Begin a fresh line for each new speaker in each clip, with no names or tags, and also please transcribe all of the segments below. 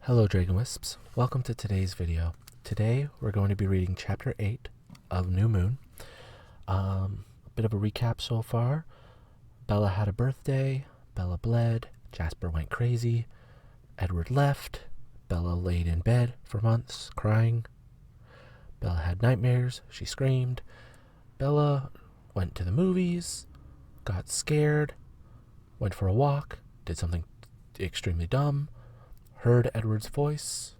Hello Dragon Wisps, welcome to today's video. Today we're going to be reading chapter 8 of New Moon. A bit of a recap so far. Bella had a birthday, Bella bled, Jasper went crazy, Edward left, Bella laid in bed for months crying, Bella had nightmares, she screamed, Bella went to the movies, got scared, went for a walk, did something extremely dumb, heard Edward's voice,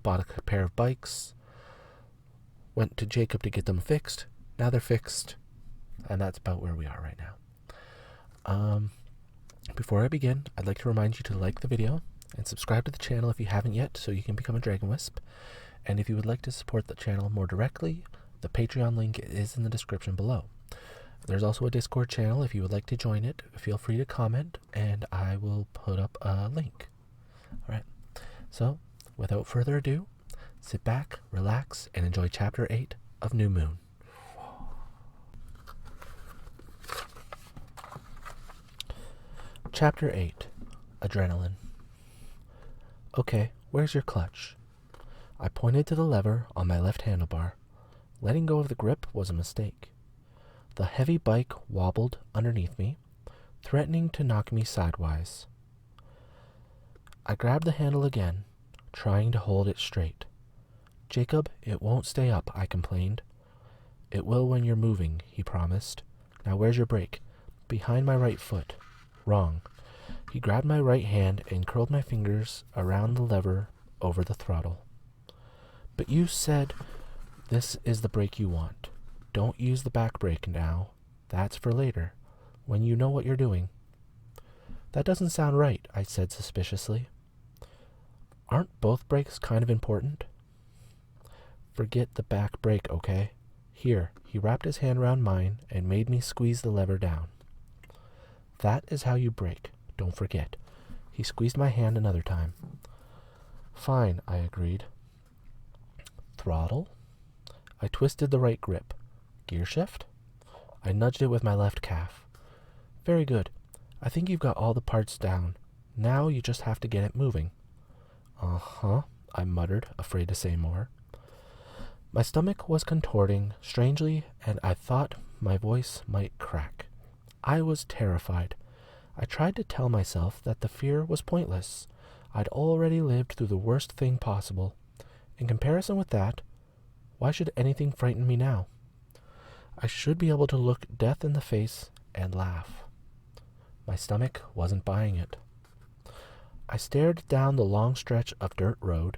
bought a pair of bikes, went to Jacob to get them fixed. Now they're fixed, and that's about where we are right now. Before I begin, I'd like to remind you to like the video and subscribe to the channel if you haven't yet so you can become a Dragon Wisp. And if you would like to support the channel more directly, the Patreon link is in the description below. There's also a Discord channel. If you would like to join it, feel free to comment and I will put up a link. Alright, so without further ado, sit back, relax, and enjoy Chapter 8 of New Moon. Chapter 8, Adrenaline. Okay, where's your clutch? I pointed to the lever on my left handlebar. Letting go of the grip was a mistake. The heavy bike wobbled underneath me, threatening to knock me sidewise. I grabbed the handle again, trying to hold it straight. Jacob, it won't stay up, I complained. It will when you're moving, he promised. Now where's your brake? Behind my right foot. Wrong. He grabbed my right hand and curled my fingers around the lever over the throttle. But you said this is the brake you want. Don't use the back brake now. That's for later, when you know what you're doing. That doesn't sound right, I said suspiciously. Aren't both brakes kind of important? Forget the back brake, okay? Here, he wrapped his hand around mine and made me squeeze the lever down. That is how you brake, don't forget. He squeezed my hand another time. Fine, I agreed. Throttle? I twisted the right grip. Gear shift? I nudged it with my left calf. Very good. I think you've got all the parts down. Now you just have to get it moving. Uh-huh, I muttered, afraid to say more. My stomach was contorting strangely, and I thought my voice might crack. I was terrified. I tried to tell myself that the fear was pointless. I'd already lived through the worst thing possible. In comparison with that, why should anything frighten me now? I should be able to look death in the face and laugh. My stomach wasn't buying it. I stared down the long stretch of dirt road,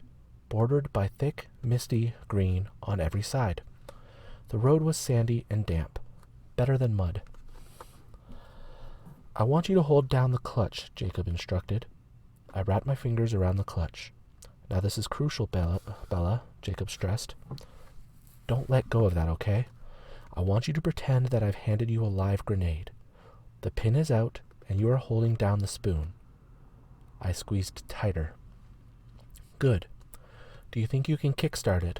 bordered by thick, misty green on every side. The road was sandy and damp, better than mud. I want you to hold down the clutch, Jacob instructed. I wrapped my fingers around the clutch. Now this is crucial, Bella, Jacob stressed. Don't let go of that, okay? I want you to pretend that I've handed you a live grenade. The pin is out, and you are holding down the spoon. I squeezed tighter. Good. Do you think you can kickstart it?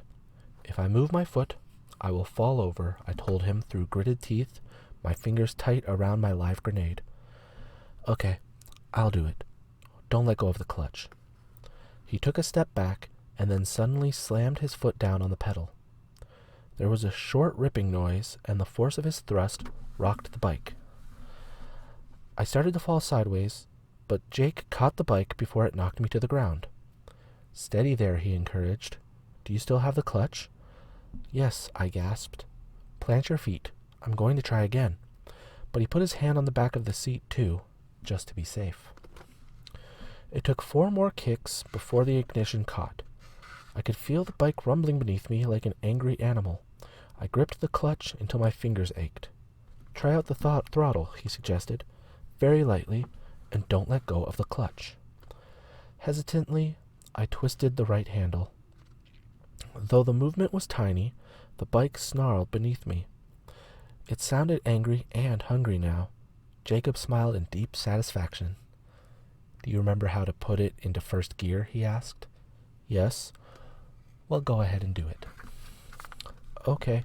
If I move my foot, I will fall over, I told him through gritted teeth, my fingers tight around my live grenade. Okay, I'll do it. Don't let go of the clutch. He took a step back and then suddenly slammed his foot down on the pedal. There was a short ripping noise, and the force of his thrust rocked the bike. I started to fall sideways, but Jake caught the bike before it knocked me to the ground. Steady there, he encouraged. Do you still have the clutch? Yes, I gasped. Plant your feet. I'm going to try again. But he put his hand on the back of the seat, too, just to be safe. It took 4 more kicks before the ignition caught. I could feel the bike rumbling beneath me like an angry animal. I gripped the clutch until my fingers ached. Try out the throttle, he suggested, very lightly, and don't let go of the clutch. Hesitantly, I twisted the right handle. Though the movement was tiny, the bike snarled beneath me. It sounded angry and hungry now. Jacob smiled in deep satisfaction. Do you remember how to put it into first gear? He asked. Yes. Well, go ahead and do it. Okay.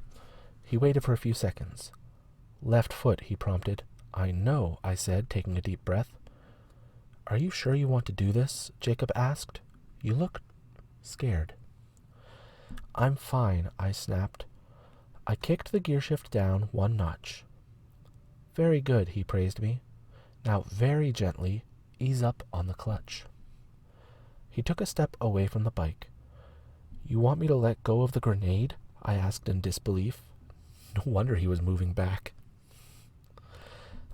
He waited for a few seconds. Left foot, he prompted. I know, I said, taking a deep breath. Are you sure you want to do this? Jacob asked. You look scared. I'm fine, I snapped. I kicked the gear shift down one notch. Very good, he praised me. Now very gently, ease up on the clutch. He took a step away from the bike. You want me to let go of the grenade? I asked in disbelief. No wonder he was moving back.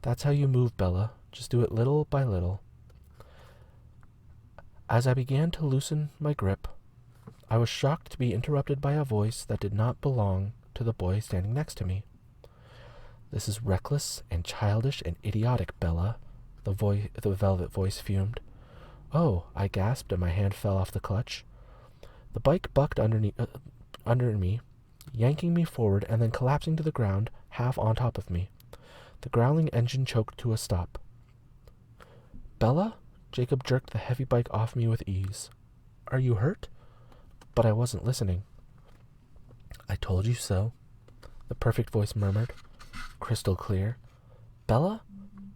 That's how you move, Bella. Just do it little by little. As I began to loosen my grip, I was shocked to be interrupted by a voice that did not belong to the boy standing next to me. This is reckless and childish and idiotic, Bella, the velvet voice fumed. Oh, I gasped and my hand fell off the clutch. The bike bucked under me, yanking me forward and then collapsing to the ground, half on top of me. The growling engine choked to a stop. Bella? Jacob jerked the heavy bike off me with ease. Are you hurt? But I wasn't listening. I told you so, the perfect voice murmured, crystal clear. Bella?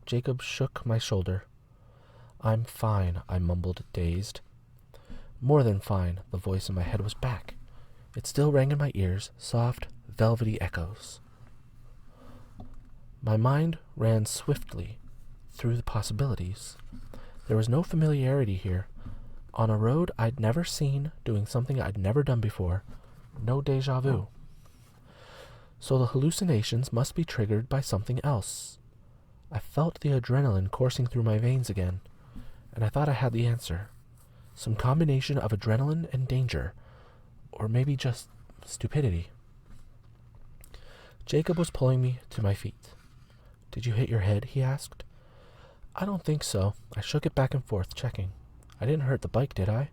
Jacob shook my shoulder. I'm fine, I mumbled, dazed. More than fine, the voice in my head was back. It still rang in my ears, soft, velvety echoes. My mind ran swiftly through the possibilities. There was no familiarity here. On a road I'd never seen, doing something I'd never done before. No déjà vu. So the hallucinations must be triggered by something else. I felt the adrenaline coursing through my veins again, and I thought I had the answer. Some combination of adrenaline and danger, or maybe just stupidity. Jacob was pulling me to my feet. Did you hit your head? He asked. I don't think so. I shook it back and forth, checking. I didn't hurt the bike, did I?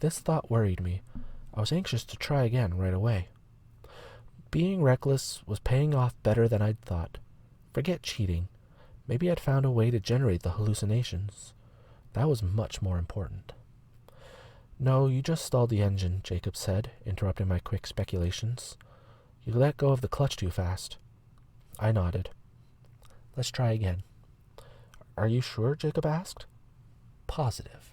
This thought worried me. I was anxious to try again right away. Being reckless was paying off better than I'd thought. Forget cheating. Maybe I'd found a way to generate the hallucinations. That was much more important. No, you just stalled the engine, Jacob said, interrupting my quick speculations. You let go of the clutch too fast. I nodded. Let's try again. Are you sure? Jacob asked. Positive.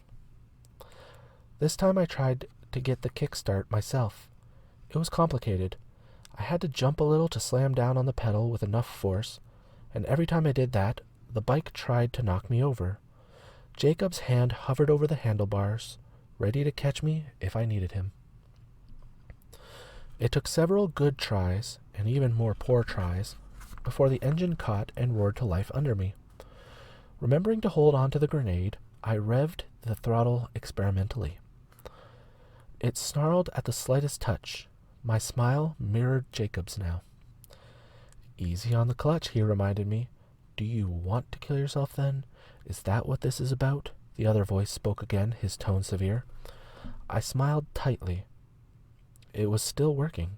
This time I tried to get the kickstart myself. It was complicated. I had to jump a little to slam down on the pedal with enough force, and every time I did that, the bike tried to knock me over. Jacob's hand hovered over the handlebars, ready to catch me if I needed him. It took several good tries, and even more poor tries, before the engine caught and roared to life under me. Remembering to hold on to the grenade, I revved the throttle experimentally. It snarled at the slightest touch. My smile mirrored Jacob's now. Easy on the clutch, he reminded me. Do you want to kill yourself then? Is that what this is about? The other voice spoke again, his tone severe. I smiled tightly. It was still working,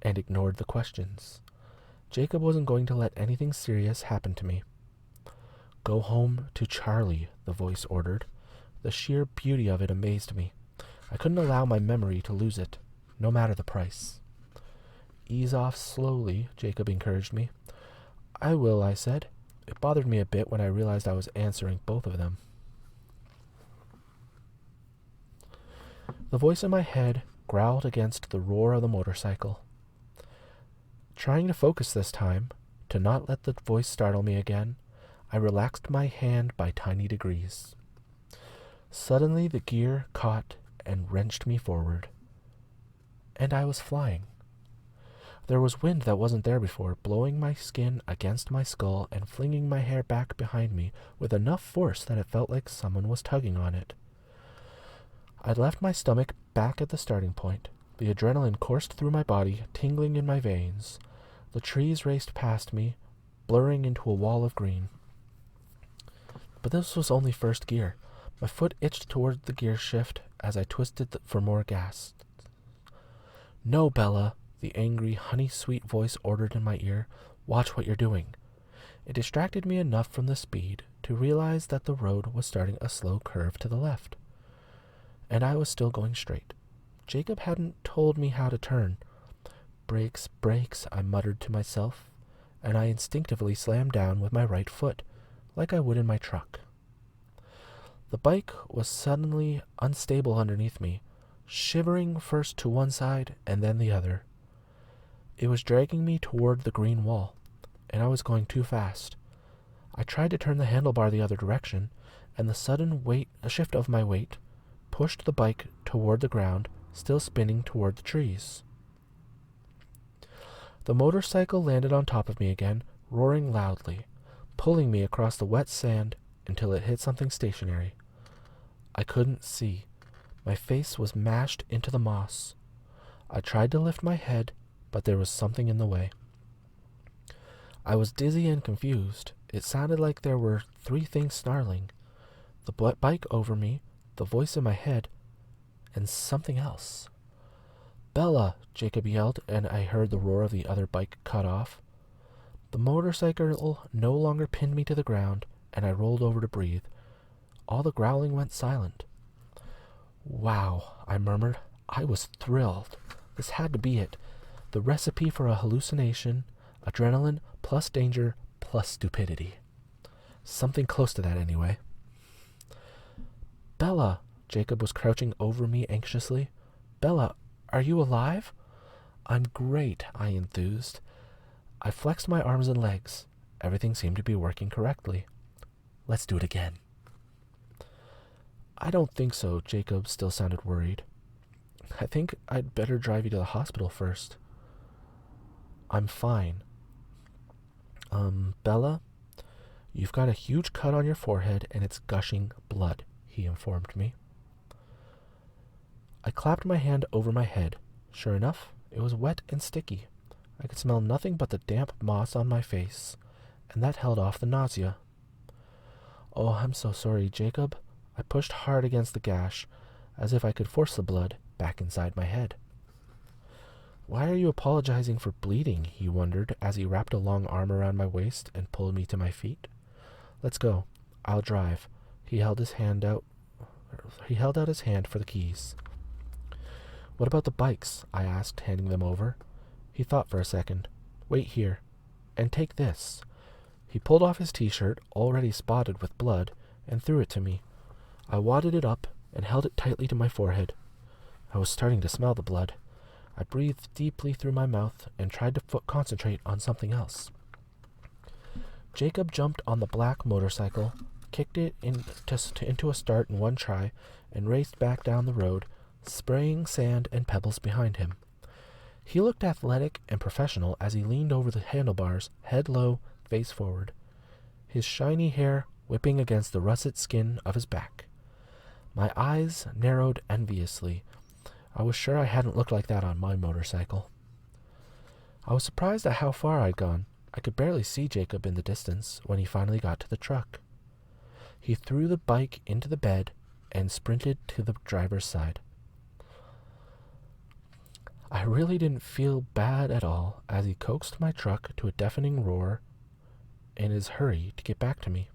and ignored the questions. Jacob wasn't going to let anything serious happen to me. Go home to Charlie, the voice ordered. The sheer beauty of it amazed me. I couldn't allow my memory to lose it, no matter the price. Ease off slowly, Jacob encouraged me. I will, I said. It bothered me a bit when I realized I was answering both of them. The voice in my head growled against the roar of the motorcycle. Trying to focus this time, to not let the voice startle me again, I relaxed my hand by tiny degrees. Suddenly the gear caught and wrenched me forward. And I was flying. There was wind that wasn't there before, blowing my skin against my skull and flinging my hair back behind me with enough force that it felt like someone was tugging on it. I left my stomach back at the starting point. The adrenaline coursed through my body, tingling in my veins. The trees raced past me, blurring into a wall of green. But this was only first gear. My foot itched toward the gear shift as I twisted for more gas. No, Bella, the angry, honey-sweet voice ordered in my ear. Watch what you're doing. It distracted me enough from the speed to realize that the road was starting a slow curve to the left. And I was still going straight. Jacob hadn't told me how to turn. Brakes, brakes, I muttered to myself, and I instinctively slammed down with my right foot, like I would in my truck. The bike was suddenly unstable underneath me, shivering first to one side and then the other. It was dragging me toward the green wall, and I was going too fast. I tried to turn the handlebar the other direction, and the sudden shift of my weight pushed the bike toward the ground, still spinning toward the trees. The motorcycle landed on top of me again, roaring loudly, pulling me across the wet sand until it hit something stationary. I couldn't see. My face was mashed into the moss. I tried to lift my head, but there was something in the way. I was dizzy and confused. It sounded like there were three things snarling: the bike over me, the voice in my head, and something else. "Bella!" Jacob yelled, and I heard the roar of the other bike cut off. The motorcycle no longer pinned me to the ground, and I rolled over to breathe. All the growling went silent. "Wow," I murmured. I was thrilled. This had to be it. The recipe for a hallucination: adrenaline plus danger plus stupidity. Something close to that, anyway. "Bella!" Jacob was crouching over me anxiously. "Bella, are you alive?" "I'm great," I enthused. I flexed my arms and legs. Everything seemed to be working correctly. "Let's do it again." "I don't think so." Jacob still sounded worried. "I think I'd better drive you to the hospital first." "I'm fine." Bella, you've got a huge cut on your forehead and it's gushing blood," he informed me. I clapped my hand over my head. Sure enough, it was wet and sticky. I could smell nothing but the damp moss on my face, and that held off the nausea. "Oh, I'm so sorry, Jacob." I pushed hard against the gash, as if I could force the blood back inside my head. "Why are you apologizing for bleeding?" he wondered as he wrapped a long arm around my waist and pulled me to my feet. "Let's go. I'll drive." He held out his hand for the keys. "What about the bikes?" I asked, handing them over. He thought for a second. "Wait here. And take this." He pulled off his t-shirt, already spotted with blood, and threw it to me. I wadded it up and held it tightly to my forehead. I was starting to smell the blood. I breathed deeply through my mouth and tried to concentrate on something else. Jacob jumped on the black motorcycle, kicked it into a start in one try, and raced back down the road, spraying sand and pebbles behind him. He looked athletic and professional as he leaned over the handlebars, head low, face forward, his shiny hair whipping against the russet skin of his back. My eyes narrowed enviously. I was sure I hadn't looked like that on my motorcycle. I was surprised at how far I'd gone. I could barely see Jacob in the distance when he finally got to the truck. He threw the bike into the bed and sprinted to the driver's side. I really didn't feel bad at all as he coaxed my truck to a deafening roar in his hurry to get back to me.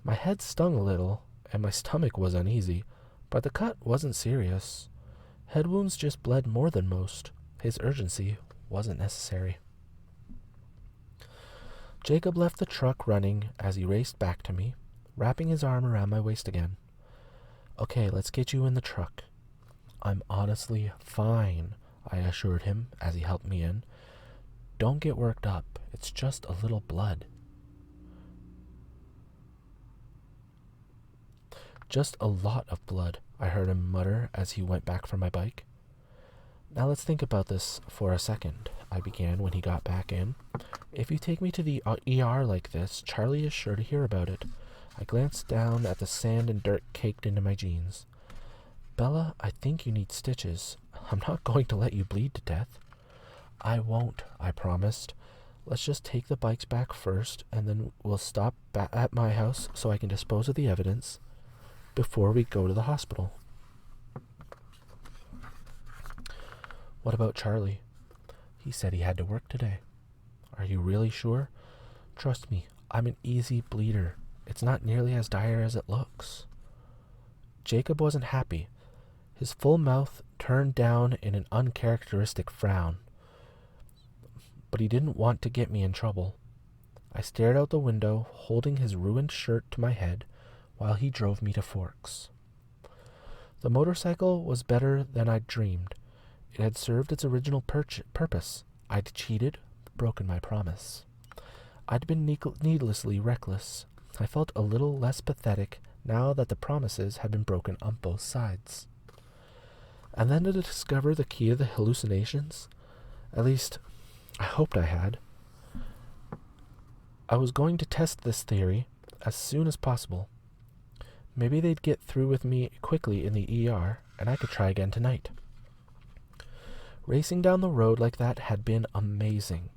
My head stung a little, and my stomach was uneasy, but the cut wasn't serious. Head wounds just bled more than most. His urgency wasn't necessary. Jacob left the truck running as he raced back to me, wrapping his arm around my waist again. "Okay, let's get you in the truck." "I'm honestly fine," I assured him as he helped me in. "Don't get worked up. It's just a little blood." "Just a lot of blood," I heard him mutter as he went back for my bike. "Now let's think about this for a second," I began when he got back in. "If you take me to the ER like this, Charlie is sure to hear about it." I glanced down at the sand and dirt caked into my jeans. "Bella, I think you need stitches. I'm not going to let you bleed to death." "I won't," I promised. "Let's just take the bikes back first, and then we'll stop at my house so I can dispose of the evidence before we go to the hospital." "What about Charlie?" "He said he had to work today." "Are you really sure?" "Trust me, I'm an easy bleeder. It's not nearly as dire as it looks." Jacob wasn't happy. His full mouth turned down in an uncharacteristic frown. But he didn't want to get me in trouble. I stared out the window, holding his ruined shirt to my head, while he drove me to Forks. The motorcycle was better than I'd dreamed. It had served its original purpose. I'd cheated, broken my promise. I'd been needlessly reckless. I felt a little less pathetic now that the promises had been broken on both sides. And then to discover the key to the hallucinations? At least, I hoped I had. I was going to test this theory as soon as possible. Maybe they'd get through with me quickly in the ER, and I could try again tonight. Racing down the road like that had been amazing.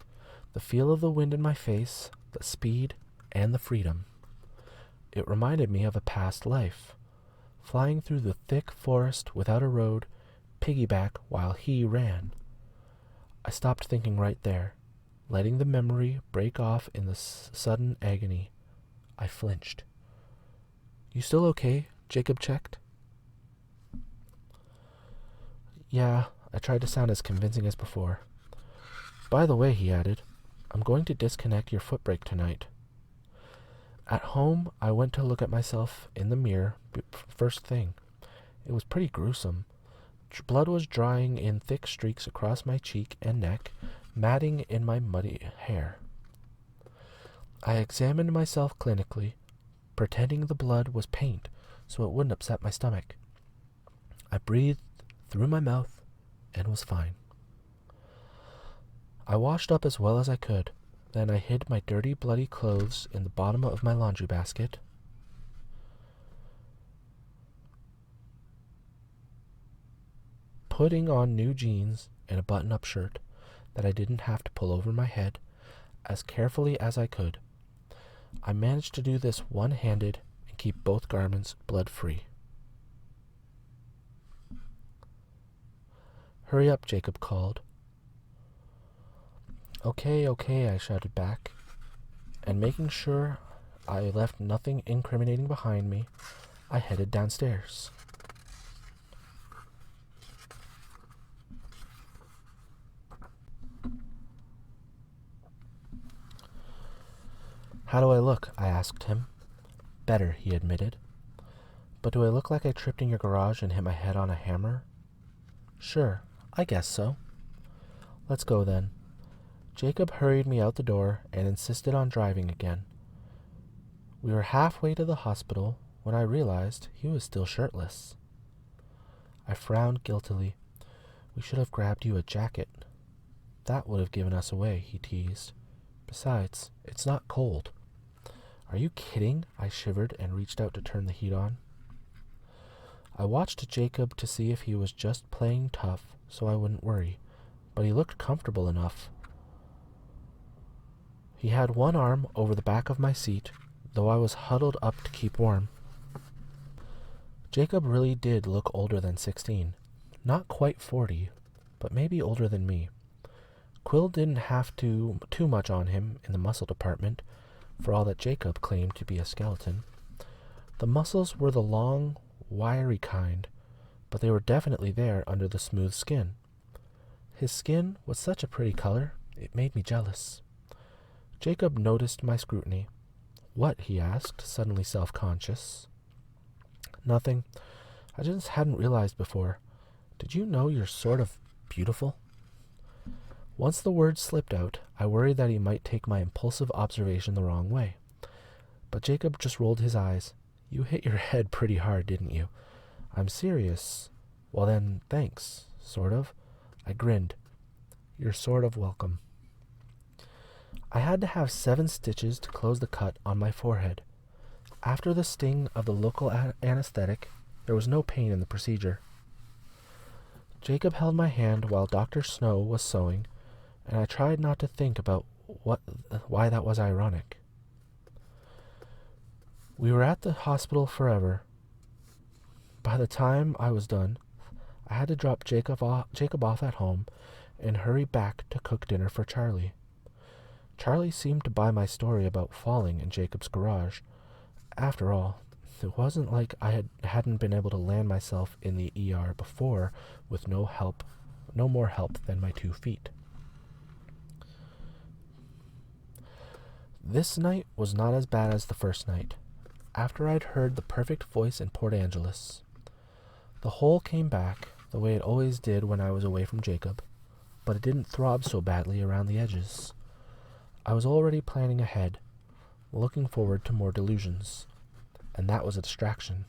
The feel of the wind in my face, the speed, and the freedom. It reminded me of a past life. Flying through the thick forest without a road, piggyback while he ran. I stopped thinking right there, letting the memory break off in the sudden agony. I flinched. "You still okay?" Jacob checked. "Yeah," I tried to sound as convincing as before. "By the way," he added, "I'm going to disconnect your foot brake tonight." At home, I went to look at myself in the mirror first thing. It was pretty gruesome. Blood was drying in thick streaks across my cheek and neck, matting in my muddy hair. I examined myself clinically, pretending the blood was paint so it wouldn't upset my stomach. I breathed through my mouth and was fine. I washed up as well as I could. Then I hid my dirty, bloody clothes in the bottom of my laundry basket. Putting on new jeans and a button-up shirt that I didn't have to pull over my head as carefully as I could. I managed to do this one-handed and keep both garments blood-free. "Hurry up," Jacob called. Okay, I shouted back, and making sure I left nothing incriminating behind me, I headed downstairs. "How do I look?" I asked him. "Better," he admitted. "But do I look like I tripped in your garage and hit my head on a hammer?" "Sure, I guess so." "Let's go then." Jacob hurried me out the door and insisted on driving again. We were halfway to the hospital when I realized he was still shirtless. I frowned guiltily. "We should have grabbed you a jacket." "That would have given us away," he teased. "Besides, it's not cold." "Are you kidding?" I shivered and reached out to turn the heat on. I watched Jacob to see if he was just playing tough so I wouldn't worry, but he looked comfortable enough. He had one arm over the back of my seat, though I was huddled up to keep warm. Jacob really did look older than 16. Not quite 40, but maybe older than me. Quill didn't have too much on him in the muscle department, for all that Jacob claimed to be a skeleton. The muscles were the long, wiry kind, but they were definitely there under the smooth skin. His skin was such a pretty color, it made me jealous. Jacob noticed my scrutiny. "What?" he asked, suddenly self-conscious. "Nothing. I just hadn't realized before. Did you know you're sort of beautiful?" Once the words slipped out, I worried that he might take my impulsive observation the wrong way. But Jacob just rolled his eyes. "You hit your head pretty hard, didn't you?" "I'm serious." "Well then, thanks. Sort of." I grinned. "You're sort of welcome." I had to have 7 stitches to close the cut on my forehead. After the sting of the local anesthetic, there was no pain in the procedure. Jacob held my hand while Dr. Snow was sewing, and I tried not to think about why that was ironic. We were at the hospital forever. By the time I was done, I had to drop Jacob off at home and hurry back to cook dinner for Charlie. Charlie seemed to buy my story about falling in Jacob's garage. After all, it wasn't like I hadn't been able to land myself in the ER before with no more help than my 2 feet. This night was not as bad as the first night. after I'd heard the perfect voice in Port Angeles. The hole came back, the way it always did when I was away from Jacob, but it didn't throb so badly around the edges. I was already planning ahead, looking forward to more delusions, and that was a distraction.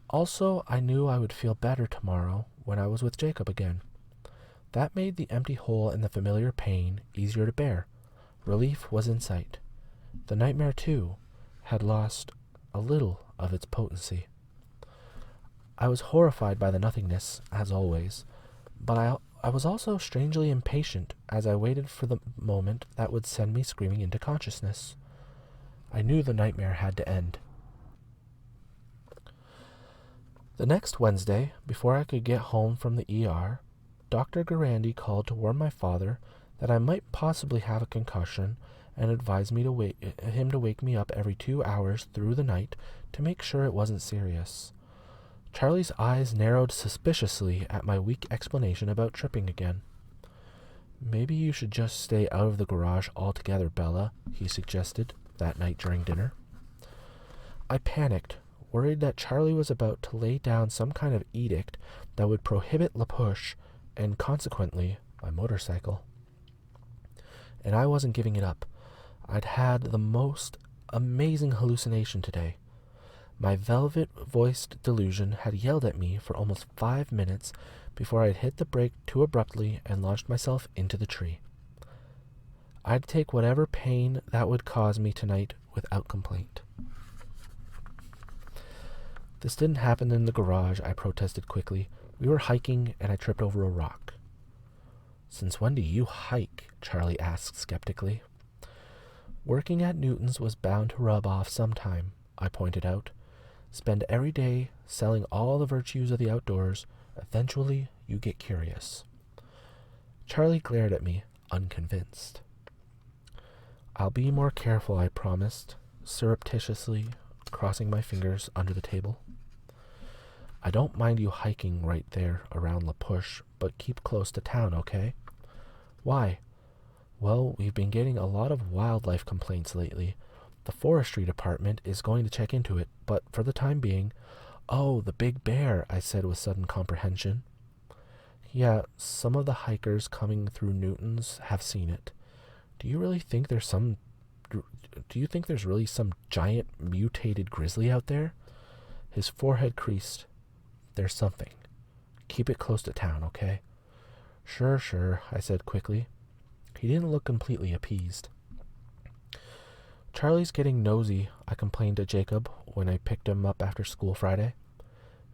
Also, I knew I would feel better tomorrow when I was with Jacob again. That made the empty hole and the familiar pain easier to bear. Relief was in sight. The nightmare, too, had lost a little of its potency. I was horrified by the nothingness, as always, but I was also strangely impatient as I waited for the moment that would send me screaming into consciousness. I knew the nightmare had to end. The next Wednesday, before I could get home from the ER, Dr. Garandi called to warn my father that I might possibly have a concussion and advised me to him to wake me up every 2 hours through the night to make sure it wasn't serious. Charlie's eyes narrowed suspiciously at my weak explanation about tripping again. "Maybe you should just stay out of the garage altogether, Bella," he suggested that night during dinner. I panicked, worried that Charlie was about to lay down some kind of edict that would prohibit La Push and consequently my motorcycle. And I wasn't giving it up. I'd had the most amazing hallucination today. My velvet-voiced delusion had yelled at me for almost 5 minutes before I'd hit the brake too abruptly and launched myself into the tree. I'd take whatever pain that would cause me tonight without complaint. "This didn't happen in the garage," I protested quickly. "We were hiking and I tripped over a rock." "Since when do you hike?" Charlie asked skeptically. "Working at Newton's was bound to rub off sometime," I pointed out. "Spend every day selling all the virtues of the outdoors. Eventually, you get curious." Charlie glared at me, unconvinced. "I'll be more careful," I promised, surreptitiously crossing my fingers under the table. "I don't mind you hiking right there around La Push, but keep close to town, okay?" "Why?" "Well, we've been getting a lot of wildlife complaints lately. The forestry department is going to check into it, but for the time being—" "Oh, the big bear," I said with sudden comprehension. "Yeah, some of the hikers coming through Newton's have seen it. Do you think there's really some giant mutated grizzly out there?" His forehead creased. "There's something. Keep it close to town, okay?" Sure, I said quickly. He didn't look completely appeased. "Charlie's getting nosy," I complained to Jacob when I picked him up after school Friday.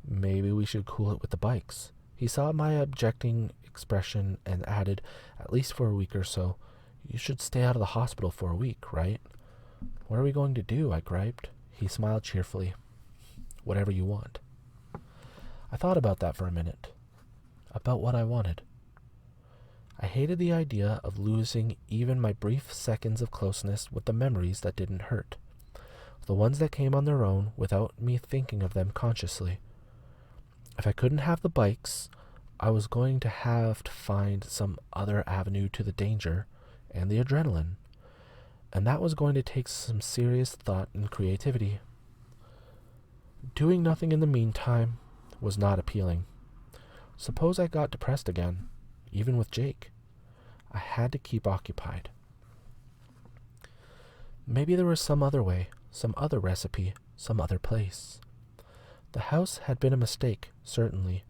"Maybe we should cool it with the bikes." He saw my objecting expression and added, "At least for a week or so. You should stay out of the hospital for a week, right?" "What are we going to do?" I griped. He smiled cheerfully. "Whatever you want." I thought about that for a minute. About what I wanted. I hated the idea of losing even my brief seconds of closeness with the memories that didn't hurt. The ones that came on their own without me thinking of them consciously. If I couldn't have the bikes, I was going to have to find some other avenue to the danger and the adrenaline. And that was going to take some serious thought and creativity. Doing nothing in the meantime was not appealing. Suppose I got depressed again, even with Jake. I had to keep occupied. Maybe there was some other way, some other recipe, some other place. The house had been a mistake, certainly,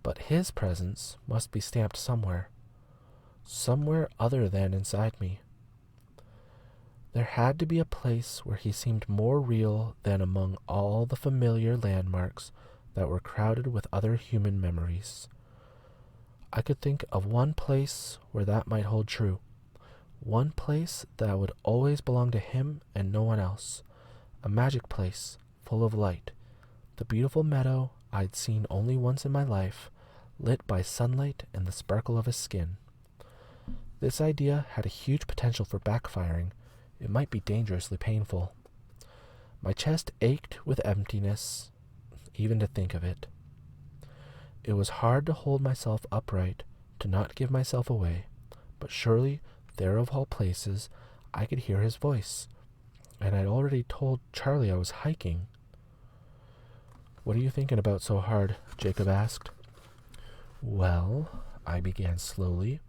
but his presence must be stamped somewhere other than inside me. There had to be a place where he seemed more real than among all the familiar landmarks that were crowded with other human memories. I could think of one place where that might hold true. One place that would always belong to him and no one else. A magic place, full of light. The beautiful meadow I'd seen only once in my life, lit by sunlight and the sparkle of his skin. This idea had a huge potential for backfiring. It might be dangerously painful. My chest ached with emptiness, even to think of it. It was hard to hold myself upright, to not give myself away, but surely, there of all places, I could hear his voice. and I'd already told Charlie I was hiking. "What are you thinking about so hard?" Jacob asked. "Well," I began slowly,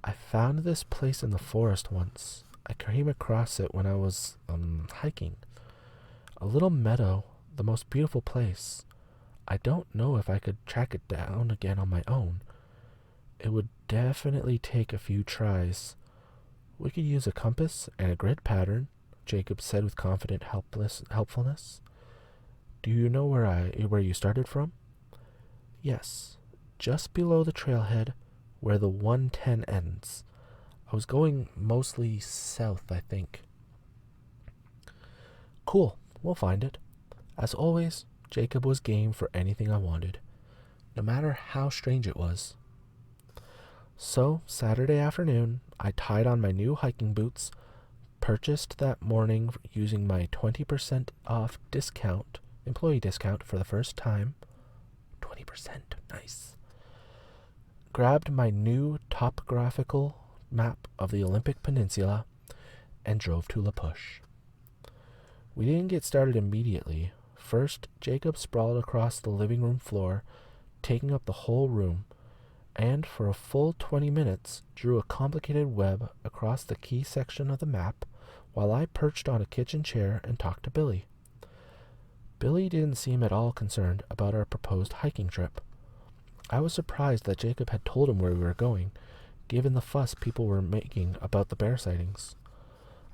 "I found this place in the forest once. I came across it when I was, hiking. A little meadow, the most beautiful place. I don't know if I could track it down again on my own. It would definitely take a few tries. We could use a compass and a grid pattern," Jacob said with confident helpfulness. "Do you know where you started from?" "Yes, just below the trailhead where the 110 ends. I was going mostly south, I think." "Cool, we'll find it." As always, Jacob was game for anything I wanted, no matter how strange it was. So, Saturday afternoon, I tied on my new hiking boots, purchased that morning using my 20% off employee discount for the first time. 20%, nice. Grabbed my new topographical map of the Olympic Peninsula and drove to La Push. We didn't get started immediately. First, Jacob sprawled across the living room floor, taking up the whole room, and for a full 20 minutes drew a complicated web across the key section of the map while I perched on a kitchen chair and talked to Billy. Billy didn't seem at all concerned about our proposed hiking trip. I was surprised that Jacob had told him where we were going, given the fuss people were making about the bear sightings.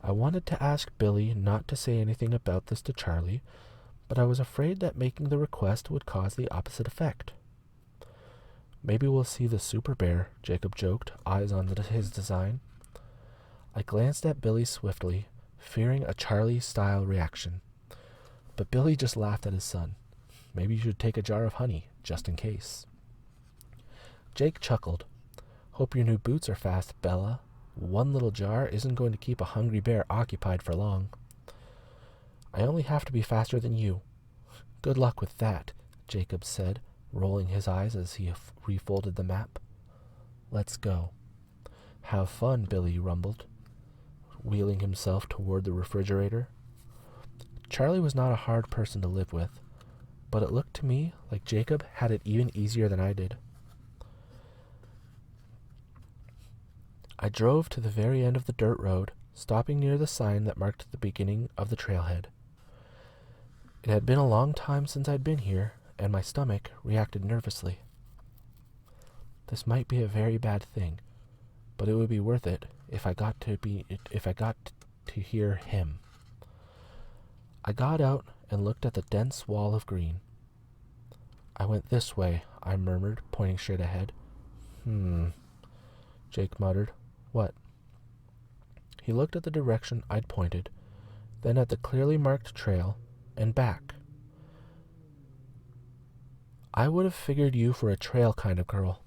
I wanted to ask Billy not to say anything about this to Charlie, but I was afraid that making the request would cause the opposite effect. "Maybe we'll see the super bear," Jacob joked, eyes on his design. I glanced at Billy swiftly, fearing a Charlie-style reaction. But Billy just laughed at his son. "Maybe you should take a jar of honey, just in case." Jake chuckled. "Hope your new boots are fast, Bella. One little jar isn't going to keep a hungry bear occupied for long." "I only have to be faster than you." "Good luck with that," Jacob said, rolling his eyes as he refolded the map. "Let's go." "Have fun," Billy rumbled, wheeling himself toward the refrigerator. Charlie was not a hard person to live with, but it looked to me like Jacob had it even easier than I did. I drove to the very end of the dirt road, stopping near the sign that marked the beginning of the trailhead. It had been a long time since I'd been here, and my stomach reacted nervously. This might be a very bad thing, but it would be worth it if I got to hear him. I got out and looked at the dense wall of green. "I went this way," I murmured, pointing straight ahead. Jake muttered. "What?" He looked at the direction I'd pointed, then at the clearly marked trail, and back. "I would have figured you for a trail kind of girl.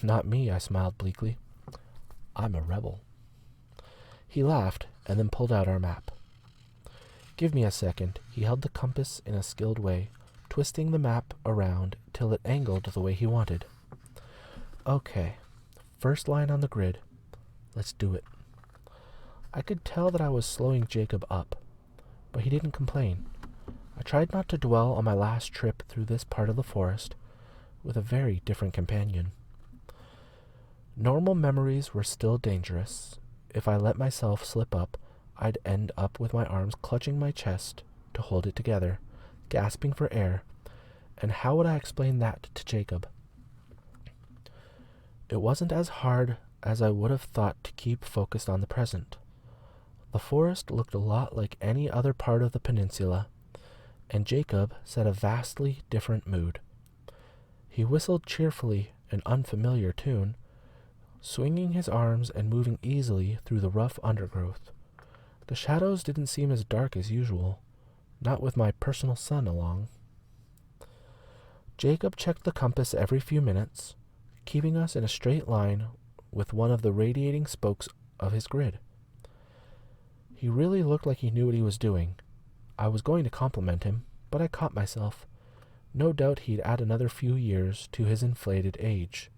Not me," I smiled bleakly. "I'm a rebel." He laughed and then pulled out our map. "Give me a second." He held the compass in a skilled way, twisting the map around till it angled the way he wanted. "Okay, first line on the grid. Let's do it." I could tell that I was slowing Jacob up, but he didn't complain. I tried not to dwell on my last trip through this part of the forest with a very different companion. Normal memories were still dangerous. If I let myself slip up, I'd end up with my arms clutching my chest to hold it together, gasping for air. And how would I explain that to Jacob? It wasn't as hard as I would have thought to keep focused on the present. The forest looked a lot like any other part of the peninsula, and Jacob set a vastly different mood. He whistled cheerfully an unfamiliar tune, swinging his arms and moving easily through the rough undergrowth. The shadows didn't seem as dark as usual, not with my personal son along. Jacob checked the compass every few minutes, keeping us in a straight line with one of the radiating spokes of his grid. He really looked like he knew what he was doing. I was going to compliment him, but I caught myself. No doubt he'd add another few years to his inflated age.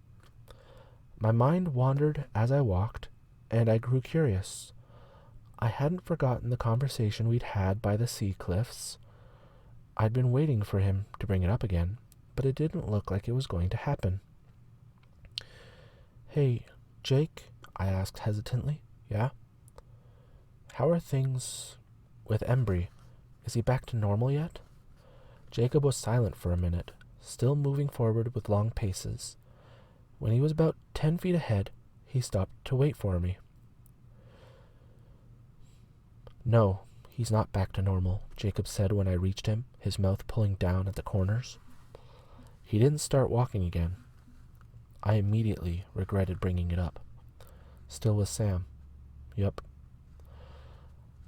My mind wandered as I walked, and I grew curious. I hadn't forgotten the conversation we'd had by the sea cliffs. I'd been waiting for him to bring it up again, but it didn't look like it was going to happen. "Hey, Jake," I asked hesitantly. "Yeah?" "How are things with Embry? Is he back to normal yet?" Jacob was silent for a minute, still moving forward with long paces. When he was about 10 feet ahead, he stopped to wait for me. "No, he's not back to normal," Jacob said when I reached him, his mouth pulling down at the corners. "He didn't start walking again." I immediately regretted bringing it up. "Still with Sam?" "Yup."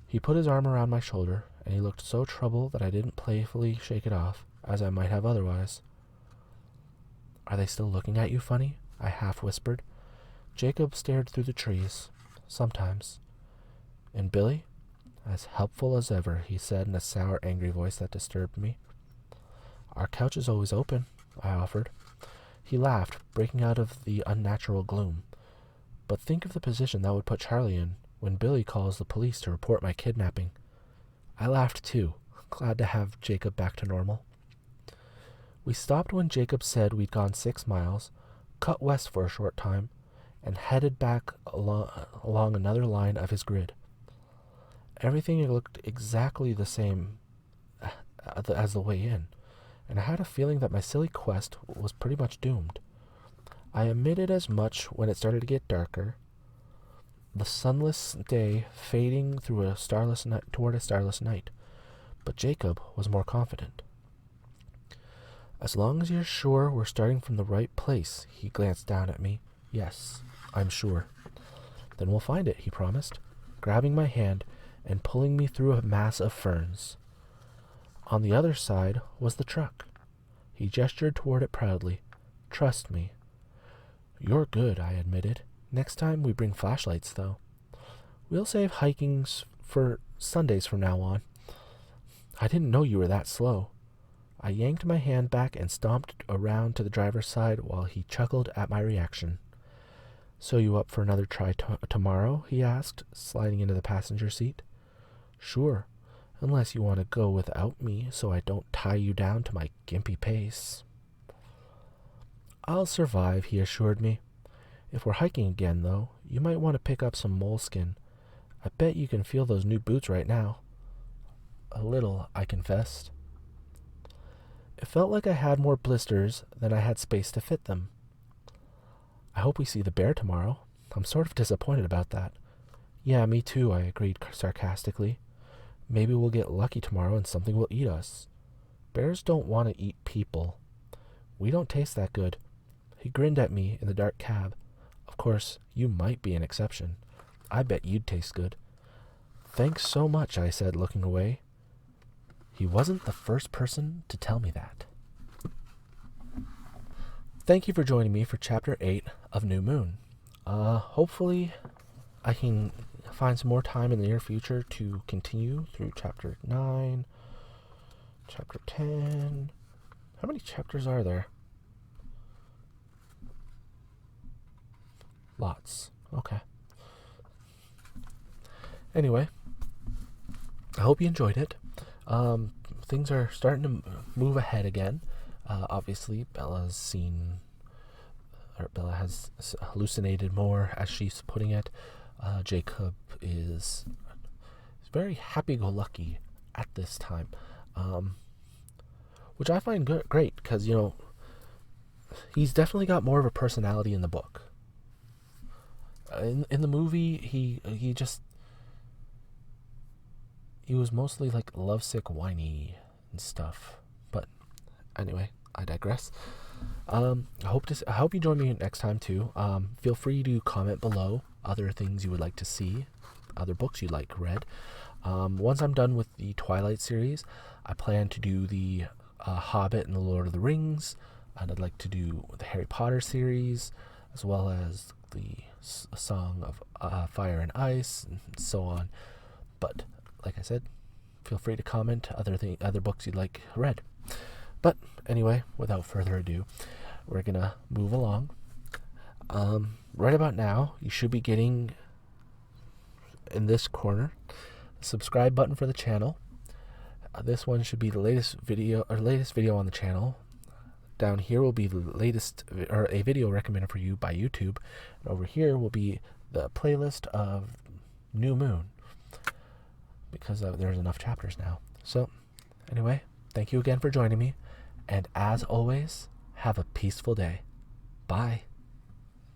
He put his arm around my shoulder, and he looked so troubled that I didn't playfully shake it off, as I might have otherwise. "Are they still looking at you funny?" I half whispered. Jacob stared through the trees. "Sometimes." "And Billy?" "As helpful as ever," he said in a sour, angry voice that disturbed me. "Our couch is always open," I offered. He laughed, breaking out of the unnatural gloom. "But think of the position that would put Charlie in when Billy calls the police to report my kidnapping." I laughed too, glad to have Jacob back to normal. We stopped when Jacob said we'd gone 6 miles, cut west for a short time, and headed back along another line of his grid. Everything looked exactly the same as the way in, and I had a feeling that my silly quest was pretty much doomed. I admitted as much when it started to get darker, the sunless day fading through toward a starless night. But Jacob was more confident. "As long as you're sure we're starting from the right place," he glanced down at me. "Yes, I'm sure." "Then we'll find it," he promised, grabbing my hand and pulling me through a mass of ferns. On the other side was the truck. He gestured toward it proudly. "Trust me." "You're good," I admitted. "Next time we bring flashlights, though. We'll save hikings for Sundays from now on." "I didn't know you were that slow." I yanked my hand back and stomped around to the driver's side while he chuckled at my reaction. "So you up for another try tomorrow?" he asked, sliding into the passenger seat. "Sure, unless you want to go without me so I don't tie you down to my gimpy pace." "I'll survive," he assured me. "If we're hiking again, though, you might want to pick up some moleskin. I bet you can feel those new boots right now." "A little," I confessed. It felt like I had more blisters than I had space to fit them. "I hope we see the bear tomorrow. I'm sort of disappointed about that." "Yeah, me too," I agreed sarcastically. "Maybe we'll get lucky tomorrow and something will eat us. Bears don't want to eat people. We don't taste that good." He grinned at me in the dark cab. "Of course, you might be an exception. I bet you'd taste good." "Thanks so much," I said, looking away. He wasn't the first person to tell me that. Thank you for joining me for Chapter 8 of New Moon. Hopefully I can find some more time in the near future to continue through Chapter 9, Chapter 10. How many chapters are there? Lots. Okay. Anyway, I hope you enjoyed it. Things are starting to move ahead again. Obviously, Bella has hallucinated more, as she's putting it. Jacob is very happy-go-lucky at this time, which I find great because, he's definitely got more of a personality in the book. In the movie, he was mostly like lovesick, whiny and stuff. But anyway, I digress. I hope you join me next time too. Feel free to comment below other things you would like to see, other books you'd like read. Once I'm done with the Twilight series, I plan to do the Hobbit and the Lord of the Rings, and I'd like to do the Harry Potter series, as well as the Song of Fire and Ice, and so on. But like I said, feel free to comment other books you'd like read. But anyway, without further ado, we're gonna move along. Right about now, you should be getting in this corner, the subscribe button for the channel. This one should be the latest video on the channel. Down here will be the latest or a video recommended for you by YouTube, and over here will be the playlist of New Moon, because there's enough chapters now. So anyway, thank you again for joining me, and as always, have a peaceful day. Bye.